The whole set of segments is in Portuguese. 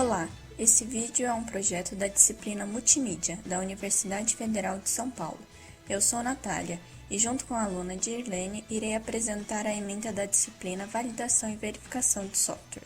Olá, esse vídeo é um projeto da disciplina Multimídia da Universidade Federal de São Paulo. Eu sou Natália e, junto com a aluna Dirlene, irei apresentar a ementa da disciplina Validação e Verificação de Software.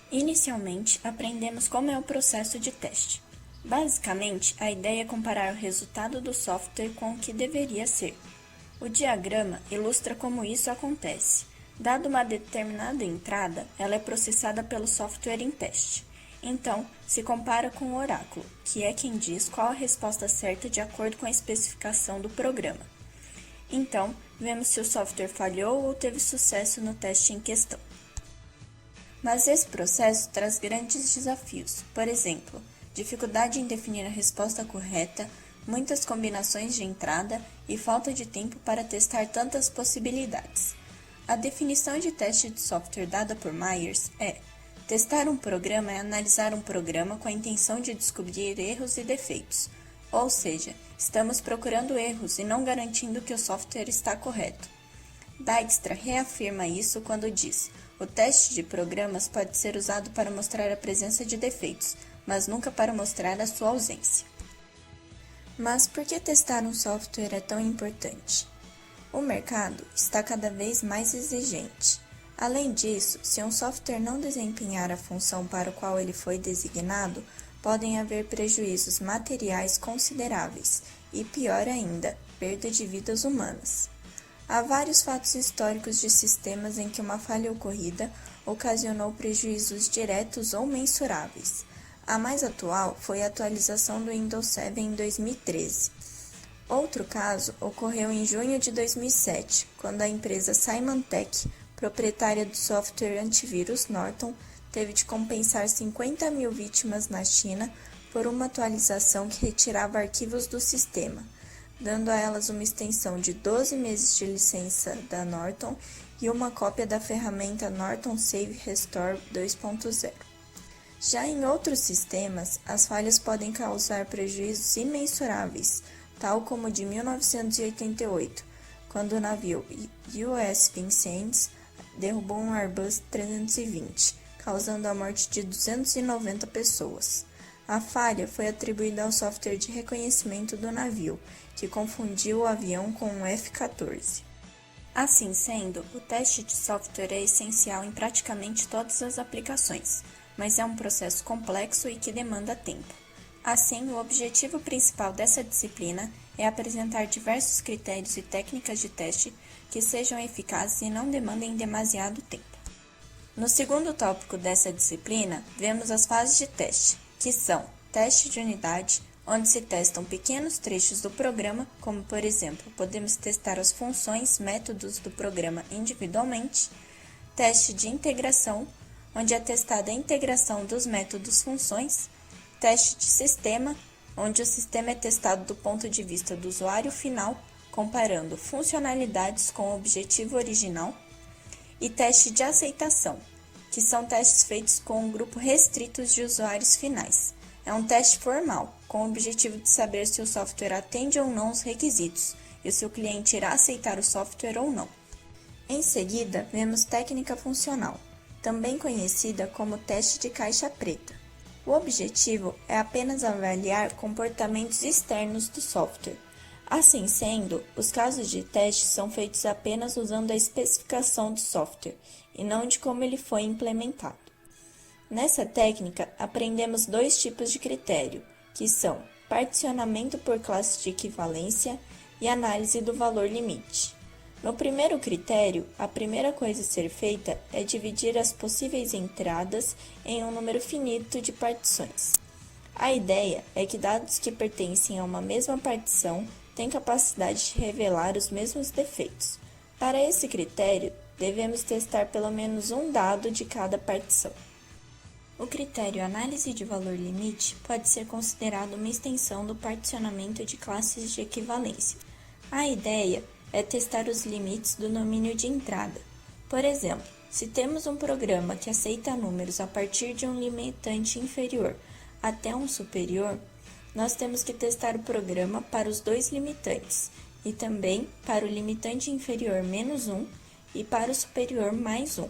Inicialmente, aprendemos como é o processo de teste. Basicamente, a ideia é comparar o resultado do software com o que deveria ser. O diagrama ilustra como isso acontece. Dada uma determinada entrada, ela é processada pelo software em teste. Então, se compara com o oráculo, que é quem diz qual a resposta certa de acordo com a especificação do programa. Então, vemos se o software falhou ou teve sucesso no teste em questão. Mas esse processo traz grandes desafios, por exemplo, dificuldade em definir a resposta correta, muitas combinações de entrada e falta de tempo para testar tantas possibilidades. A definição de teste de software dada por Myers é: testar um programa é analisar um programa com a intenção de descobrir erros e defeitos, ou seja, estamos procurando erros e não garantindo que o software está correto. Dijkstra reafirma isso quando diz: o teste de programas pode ser usado para mostrar a presença de defeitos, mas nunca para mostrar a sua ausência. Mas por que testar um software é tão importante? O mercado está cada vez mais exigente. Além disso, se um software não desempenhar a função para a qual ele foi designado, podem haver prejuízos materiais consideráveis e, pior ainda, perda de vidas humanas. Há vários fatos históricos de sistemas em que uma falha ocorrida ocasionou prejuízos diretos ou mensuráveis. A mais atual foi a atualização do Windows 7 em 2013. Outro caso ocorreu em junho de 2007, quando a empresa Symantec, proprietária do software antivírus Norton, teve de compensar 50 mil vítimas na China por uma atualização que retirava arquivos do sistema, dando a elas uma extensão de 12 meses de licença da Norton e uma cópia da ferramenta Norton Save Restore 2.0. Já em outros sistemas, as falhas podem causar prejuízos imensuráveis, tal como o de 1988, quando o navio US Vincennes derrubou um Airbus 320, causando a morte de 290 pessoas. A falha foi atribuída ao software de reconhecimento do navio, que confundiu o avião com um F-14. Assim sendo, o teste de software é essencial em praticamente todas as aplicações, mas é um processo complexo e que demanda tempo. Assim, o objetivo principal dessa disciplina é apresentar diversos critérios e técnicas de teste que sejam eficazes e não demandem demasiado tempo. No segundo tópico dessa disciplina, vemos as fases de teste, que são teste de unidade, onde se testam pequenos trechos do programa, como por exemplo, podemos testar as funções, métodos do programa individualmente, teste de integração, onde é testada a integração dos métodos funções, teste de sistema, onde o sistema é testado do ponto de vista do usuário final, comparando funcionalidades com o objetivo original, e teste de aceitação, que são testes feitos com um grupo restrito de usuários finais. É um teste formal, com o objetivo de saber se o software atende ou não os requisitos, e se o cliente irá aceitar o software ou não. Em seguida, vemos técnica funcional, também conhecida como teste de caixa preta. O objetivo é apenas avaliar comportamentos externos do software. Assim sendo, os casos de teste são feitos apenas usando a especificação do software e não de como ele foi implementado. Nessa técnica, aprendemos dois tipos de critério, que são particionamento por classe de equivalência e análise do valor limite. No primeiro critério, a primeira coisa a ser feita é dividir as possíveis entradas em um número finito de partições. A ideia é que dados que pertencem a uma mesma partição têm capacidade de revelar os mesmos defeitos. Para esse critério, devemos testar pelo menos um dado de cada partição. O critério análise de valor limite pode ser considerado uma extensão do particionamento de classes de equivalência. A ideia é testar os limites do domínio de entrada. Por exemplo, se temos um programa que aceita números a partir de um limitante inferior até um superior, nós temos que testar o programa para os dois limitantes e também para o limitante inferior menos 1 e para o superior mais 1.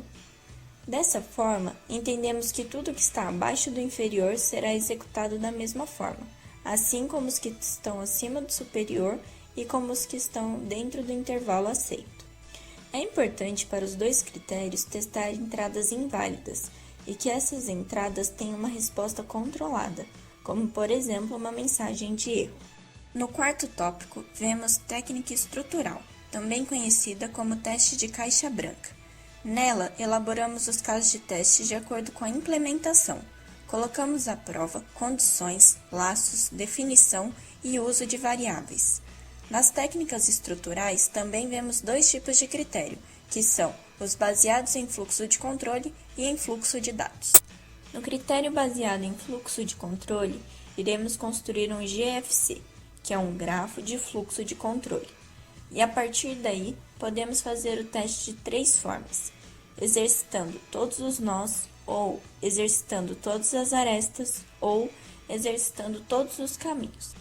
Dessa forma, entendemos que tudo que está abaixo do inferior será executado da mesma forma, assim como os que estão acima do superior e como os que estão dentro do intervalo aceito. É importante para os dois critérios testar entradas inválidas e que essas entradas tenham uma resposta controlada, como por exemplo uma mensagem de erro. No quarto tópico, vemos técnica estrutural, também conhecida como teste de caixa branca. Nela, elaboramos os casos de teste de acordo com a implementação. Colocamos à prova condições, laços, definição e uso de variáveis. Nas técnicas estruturais, também vemos dois tipos de critério, que são os baseados em fluxo de controle e em fluxo de dados. No critério baseado em fluxo de controle, iremos construir um GFC, que é um grafo de fluxo de controle. E a partir daí, podemos fazer o teste de três formas: exercitando todos os nós, ou exercitando todas as arestas, ou exercitando todos os caminhos.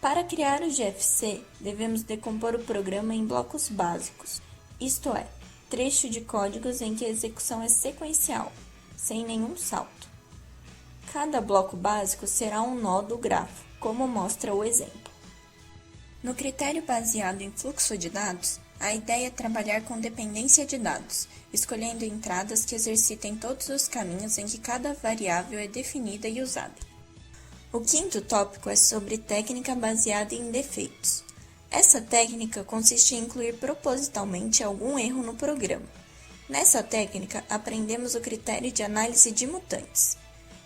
Para criar o GFC, devemos decompor o programa em blocos básicos, isto é, trecho de códigos em que a execução é sequencial, sem nenhum salto. Cada bloco básico será um nó do grafo, como mostra o exemplo. No critério baseado em fluxo de dados, a ideia é trabalhar com dependência de dados, escolhendo entradas que exercitem todos os caminhos em que cada variável é definida e usada. O quinto tópico é sobre técnica baseada em defeitos. Essa técnica consiste em incluir propositalmente algum erro no programa. Nessa técnica, aprendemos o critério de análise de mutantes.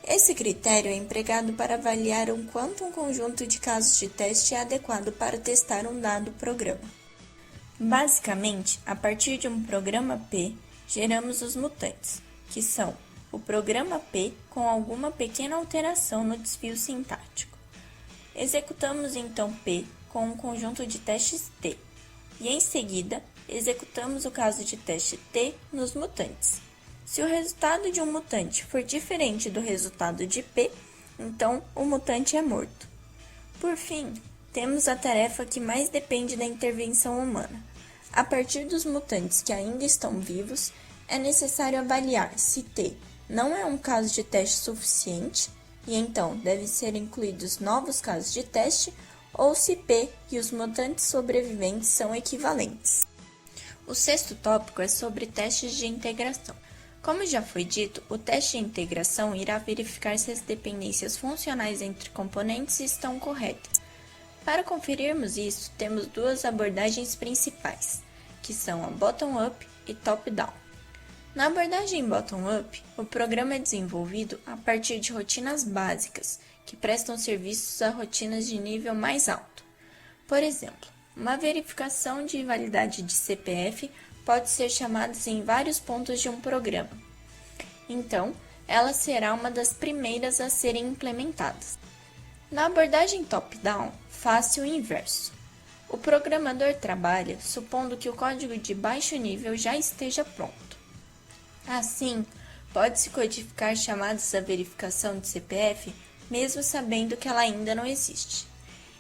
Esse critério é empregado para avaliar o quanto um conjunto de casos de teste é adequado para testar um dado programa. Basicamente, a partir de um programa P, geramos os mutantes, que são o programa P com alguma pequena alteração no desvio sintático. Executamos então P com um conjunto de testes T, e em seguida, executamos o caso de teste T nos mutantes. Se o resultado de um mutante for diferente do resultado de P, então o mutante é morto. Por fim, temos a tarefa que mais depende da intervenção humana. A partir dos mutantes que ainda estão vivos, é necessário avaliar se T não é um caso de teste suficiente, e então devem ser incluídos novos casos de teste, ou se P e os mutantes sobreviventes são equivalentes. O sexto tópico é sobre testes de integração. Como já foi dito, o teste de integração irá verificar se as dependências funcionais entre componentes estão corretas. Para conferirmos isso, temos duas abordagens principais, que são a bottom-up e top-down. Na abordagem bottom-up, o programa é desenvolvido a partir de rotinas básicas, que prestam serviços a rotinas de nível mais alto. Por exemplo, uma verificação de validade de CPF pode ser chamada em vários pontos de um programa. Então, ela será uma das primeiras a serem implementadas. Na abordagem top-down, faça o inverso. O programador trabalha supondo que o código de baixo nível já esteja pronto. Assim, pode-se codificar chamadas à verificação de CPF, mesmo sabendo que ela ainda não existe.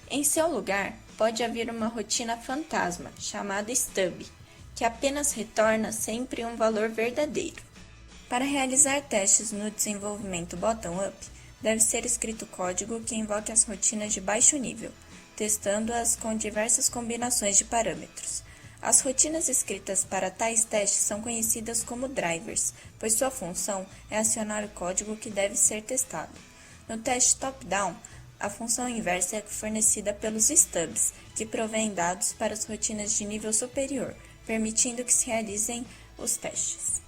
Em seu lugar, pode haver uma rotina fantasma, chamada stub, que apenas retorna sempre um valor verdadeiro. Para realizar testes no desenvolvimento bottom-up, deve ser escrito código que invoque as rotinas de baixo nível, testando-as com diversas combinações de parâmetros. As rotinas escritas para tais testes são conhecidas como drivers, pois sua função é acionar o código que deve ser testado. No teste top-down, a função inversa é fornecida pelos stubs, que provêm dados para as rotinas de nível superior, permitindo que se realizem os testes.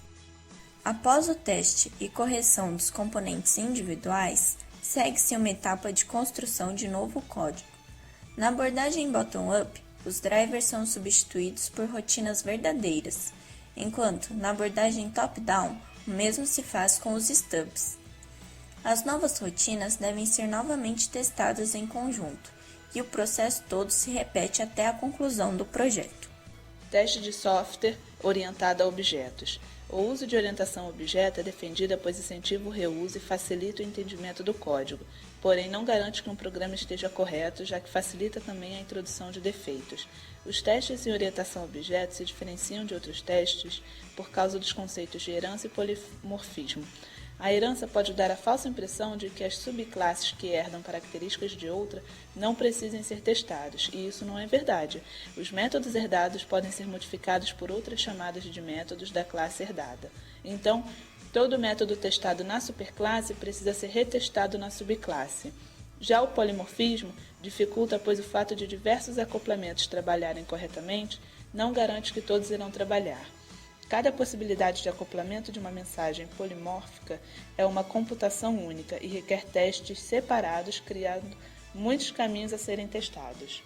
Após o teste e correção dos componentes individuais, segue-se uma etapa de construção de novo código. Na abordagem bottom-up, os drivers são substituídos por rotinas verdadeiras, enquanto na abordagem top-down, o mesmo se faz com os stubs. As novas rotinas devem ser novamente testadas em conjunto, e o processo todo se repete até a conclusão do projeto. Teste de software orientado a objetos. O uso de orientação a objeto é defendido pois incentiva o reuso e facilita o entendimento do código, porém não garante que um programa esteja correto, já que facilita também a introdução de defeitos. Os testes em orientação a objeto se diferenciam de outros testes por causa dos conceitos de herança e polimorfismo. A herança pode dar a falsa impressão de que as subclasses que herdam características de outra não precisem ser testadas, e isso não é verdade. Os métodos herdados podem ser modificados por outras chamadas de métodos da classe herdada. Então, todo método testado na superclasse precisa ser retestado na subclasse. Já o polimorfismo dificulta, pois o fato de diversos acoplamentos trabalharem corretamente não garante que todos irão trabalhar. Cada possibilidade de acoplamento de uma mensagem polimórfica é uma computação única e requer testes separados, criando muitos caminhos a serem testados.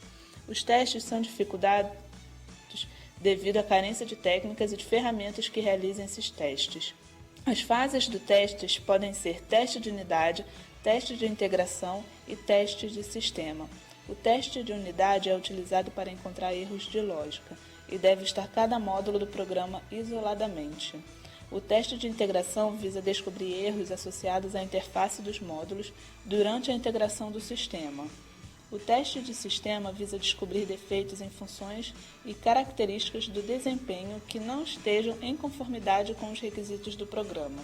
Os testes são dificultados devido à carência de técnicas e de ferramentas que realizem esses testes. As fases do teste podem ser teste de unidade, teste de integração e teste de sistema. O teste de unidade é utilizado para encontrar erros de lógica e deve estar cada módulo do programa isoladamente. O teste de integração visa descobrir erros associados à interface dos módulos durante a integração do sistema. O teste de sistema visa descobrir defeitos em funções e características do desempenho que não estejam em conformidade com os requisitos do programa.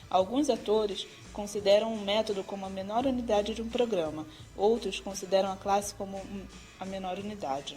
Alguns autores consideram um método como a menor unidade de um programa, outros consideram a classe como a menor unidade.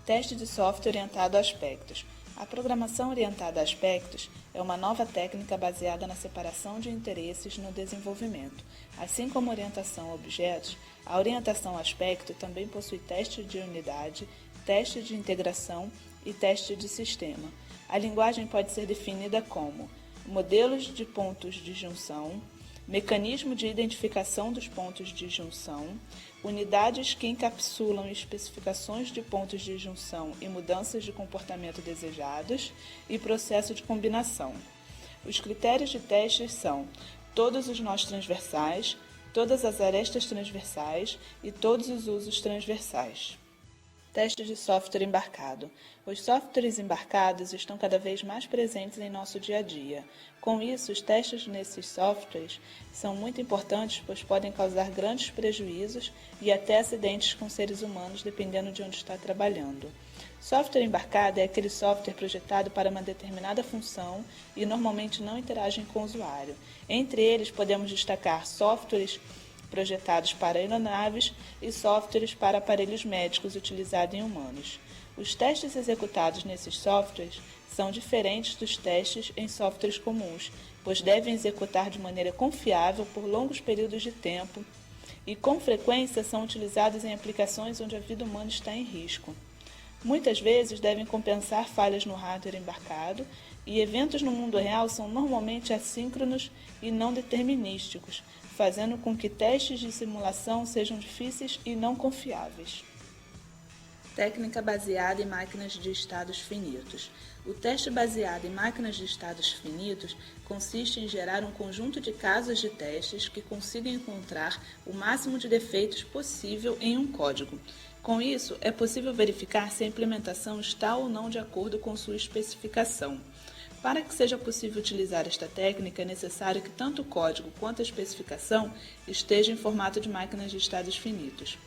Teste de software orientado a aspectos. A programação orientada a aspectos é uma nova técnica baseada na separação de interesses no desenvolvimento. Assim como a orientação a objetos, a orientação a aspecto também possui teste de unidade, teste de integração e teste de sistema. A linguagem pode ser definida como modelos de pontos de junção, mecanismo de identificação dos pontos de junção, unidades que encapsulam especificações de pontos de junção e mudanças de comportamento desejados e processo de combinação. Os critérios de testes são todos os nós transversais, todas as arestas transversais e todos os usos transversais. Testes de software embarcado. Os softwares embarcados estão cada vez mais presentes em nosso dia a dia. Com isso, os testes nesses softwares são muito importantes, pois podem causar grandes prejuízos e até acidentes com seres humanos, dependendo de onde está trabalhando. Software embarcado é aquele software projetado para uma determinada função e normalmente não interagem com o usuário. Entre eles, podemos destacar softwares projetados para aeronaves e softwares para aparelhos médicos utilizados em humanos. Os testes executados nesses softwares são diferentes dos testes em softwares comuns, pois devem executar de maneira confiável por longos períodos de tempo e, com frequência, são utilizados em aplicações onde a vida humana está em risco. Muitas vezes devem compensar falhas no hardware embarcado e eventos no mundo real são normalmente assíncronos e não determinísticos, fazendo com que testes de simulação sejam difíceis e não confiáveis. Técnica baseada em máquinas de estados finitos. O teste baseado em máquinas de estados finitos consiste em gerar um conjunto de casos de testes que consigam encontrar o máximo de defeitos possível em um código. Com isso, é possível verificar se a implementação está ou não de acordo com sua especificação. Para que seja possível utilizar esta técnica, é necessário que tanto o código quanto a especificação estejam em formato de máquinas de estados finitos.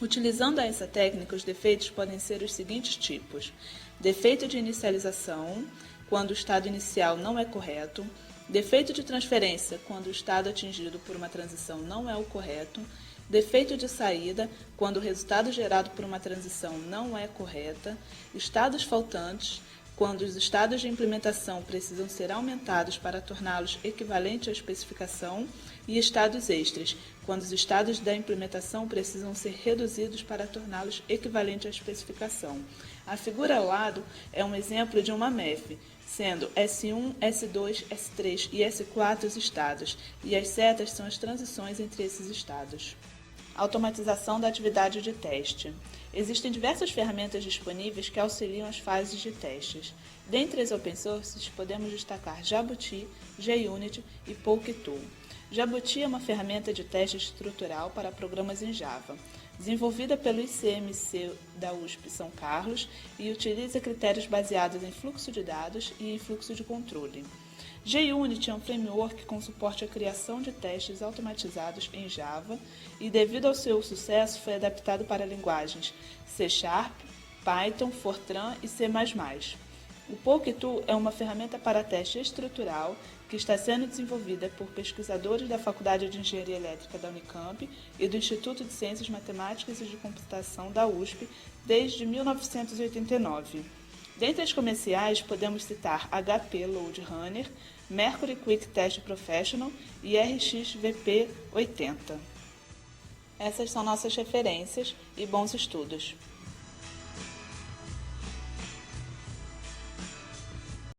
Utilizando essa técnica, os defeitos podem ser os seguintes tipos: defeito de inicialização, quando o estado inicial não é correto; defeito de transferência, quando o estado atingido por uma transição não é o correto; defeito de saída, quando o resultado gerado por uma transição não é correta; estados faltantes, quando os estados de implementação precisam ser aumentados para torná-los equivalentes à especificação; e estados extras, quando os estados da implementação precisam ser reduzidos para torná-los equivalentes à especificação. A figura ao lado é um exemplo de uma MEF, sendo S1, S2, S3 e S4 os estados, e as setas são as transições entre esses estados. Automatização da atividade de teste. Existem diversas ferramentas disponíveis que auxiliam as fases de testes. Dentre as open sources, podemos destacar Jabuti, JUnit e PokeTool. Jabuti é uma ferramenta de teste estrutural para programas em Java. desenvolvida pelo ICMC da USP São Carlos e utiliza critérios baseados em fluxo de dados e em fluxo de controle. JUnit é um framework com suporte à criação de testes automatizados em Java e, devido ao seu sucesso, foi adaptado para linguagens C#, Python, Fortran e C++. O PokeTool é uma ferramenta para teste estrutural que está sendo desenvolvida por pesquisadores da Faculdade de Engenharia Elétrica da Unicamp e do Instituto de Ciências Matemáticas e de Computação da USP desde 1989. Dentre as comerciais, podemos citar HP Load Runner, Mercury Quick Test Professional e RxVP 80. Essas são nossas referências e bons estudos.